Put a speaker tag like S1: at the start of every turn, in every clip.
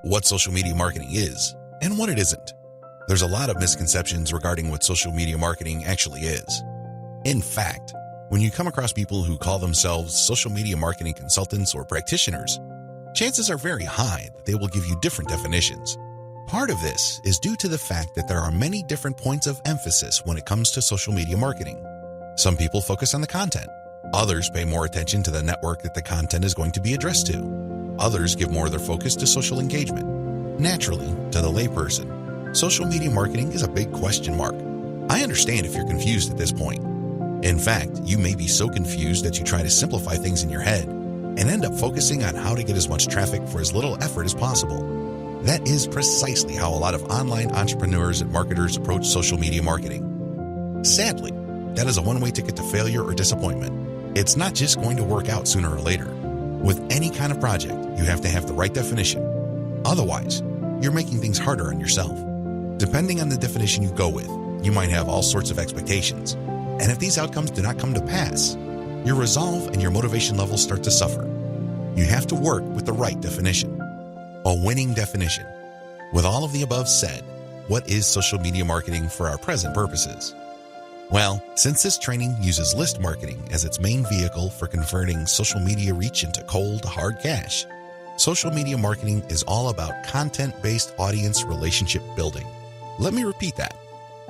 S1: what social media marketing is and what it isn't. There's a lot of misconceptions regarding what social media marketing actually is. In fact, when you come across people who call themselves social media marketing consultants or practitioners, chances are very high that they will give you different definitions. Part of this is due to the fact that there are many different points of emphasis when it comes to social media marketing. Some people focus on the content. Others pay more attention to the network that the content is going to be addressed to. Others give more of their focus to social engagement. Naturally, to the layperson, social media marketing is a big question mark. I understand if you're confused at this point. In fact, you may be so confused that you try to simplify things in your head and end up focusing on how to get as much traffic for as little effort as possible. That is precisely how a lot of online entrepreneurs and marketers approach social media marketing. Sadly, that is a one-way ticket to failure or disappointment. It's not just going to work out sooner or later. With any kind of project, you have to have the right definition. Otherwise, you're making things harder on yourself. Depending on the definition you go with, you might have all sorts of expectations. And if these outcomes do not come to pass, your resolve and your motivation levels start to suffer. You have to work with the right definition. A winning definition. With all of the above said, what is social media marketing for our present purposes? Well, since this training uses list marketing as its main vehicle for converting social media reach into cold, hard cash, social media marketing is all about content-based audience relationship building. Let me repeat that.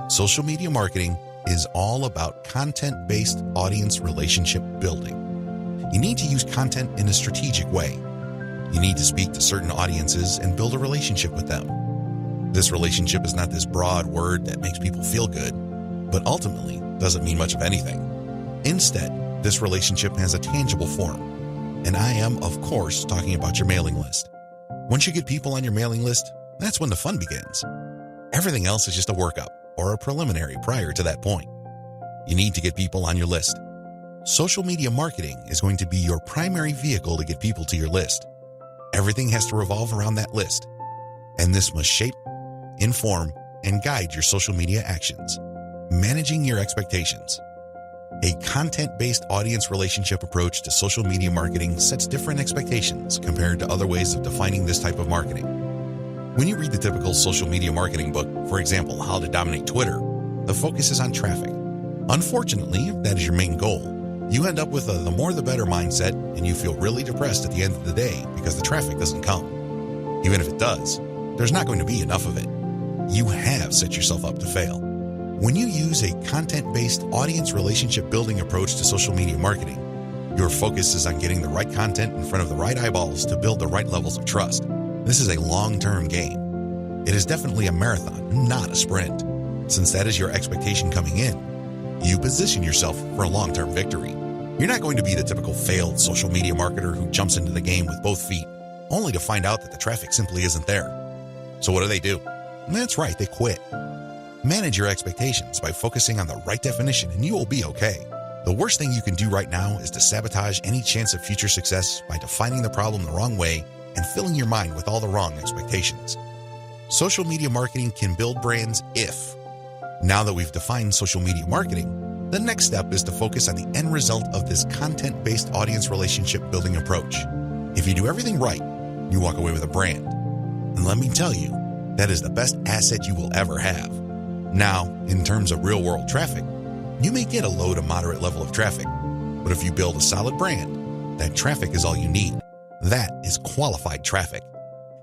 S1: Social media marketing is all about content-based audience relationship building. You need to use content in a strategic way. You need to speak to certain audiences and build a relationship with them. This relationship is not this broad word that makes people feel good, but ultimately doesn't mean much of anything. Instead, this relationship has a tangible form. And I am, of course, talking about your mailing list. Once you get people on your mailing list, that's when the fun begins. Everything else is just a workup or a preliminary prior to that point. You need to get people on your list. Social media marketing is going to be your primary vehicle to get people to your list. Everything has to revolve around that list. And this must shape, inform, and guide your social media actions. Managing your expectations. A content-based audience relationship approach to social media marketing sets different expectations compared to other ways of defining this type of marketing. When you read the typical social media marketing book, for example, How to Dominate Twitter, the focus is on traffic. Unfortunately, if that is your main goal, you end up with a the more the better mindset and you feel really depressed at the end of the day because the traffic doesn't come. Even if it does, there's not going to be enough of it. You have set yourself up to fail. When you use a content-based audience relationship building approach to social media marketing, your focus is on getting the right content in front of the right eyeballs to build the right levels of trust. This is a long-term game. It is definitely a marathon, not a sprint. Since that is your expectation coming in, you position yourself for a long-term victory. You're not going to be the typical failed social media marketer who jumps into the game with both feet, only to find out that the traffic simply isn't there. So what do? That's right, they quit. Manage your expectations by focusing on the right definition and you will be okay. The worst thing you can do right now is to sabotage any chance of future success by defining the problem the wrong way and filling your mind with all the wrong expectations. Social media marketing can build brands if. Now that we've defined social media marketing, the next step is to focus on the end result of this content-based audience relationship building approach. If you do everything right, you walk away with a brand. And let me tell you, that is the best asset you will ever have. Now, in terms of real-world traffic, you may get a low to moderate level of traffic, but if you build a solid brand, that traffic is all you need. That is qualified traffic.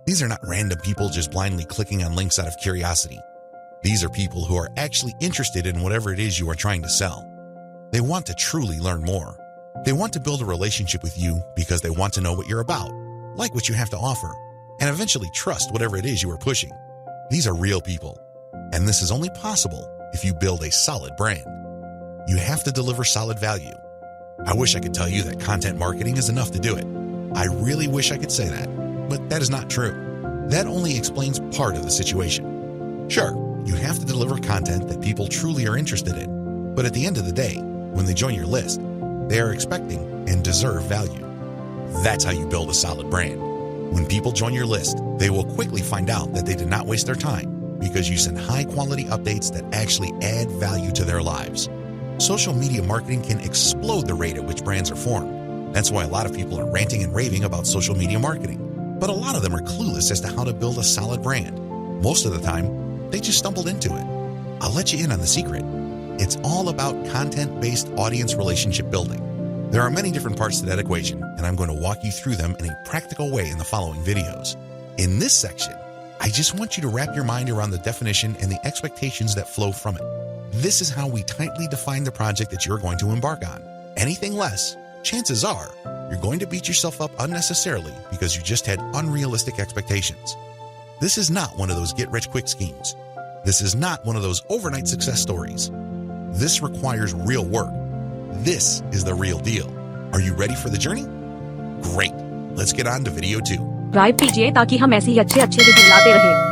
S1: These are not random people just blindly clicking on links out of curiosity. These are people who are actually interested in whatever it is you are trying to sell. They want to truly learn more. They want to build a relationship with you because they want to know what you're about, like what you have to offer, and eventually trust whatever it is you are pushing. These are real people, and this is only possible if you build a solid brand. You have to deliver solid value. I wish I could tell you that content marketing is enough to do it. I really wish I could say that, but that is not true. That only explains part of the situation. Sure, you have to deliver content that people truly are interested in, but at the end of the day, when they join your list, they are expecting and deserve value. That's how you build a solid brand. When people join your list, they will quickly find out that they did not waste their time because you send high-quality updates that actually add value to their lives. Social media marketing can explode the rate at which brands are formed. That's why a lot of people are ranting and raving about social media marketing. but a lot of them are clueless as to how to build a solid brand. Most of the time, they just stumbled into it. I'll let you in on the secret. It's all about content-based audience relationship building. There are many different parts to that equation, and I'm going to walk you through them in a practical way in the following videos. In this section, I just want you to wrap your mind around the definition and the expectations that flow from it. This is how we tightly define the project that you're going to embark on. Anything less, chances are, you're going to beat yourself up unnecessarily because you just had unrealistic expectations. This is not one of those get-rich-quick schemes. This is not one of those overnight success stories. This requires real work. This is the real deal. Are you ready for the journey? Great. Let's get on to video 2.
S2: Subscribe कीजिए ताकि हम ऐसे ही अच्छे video लाते रहें।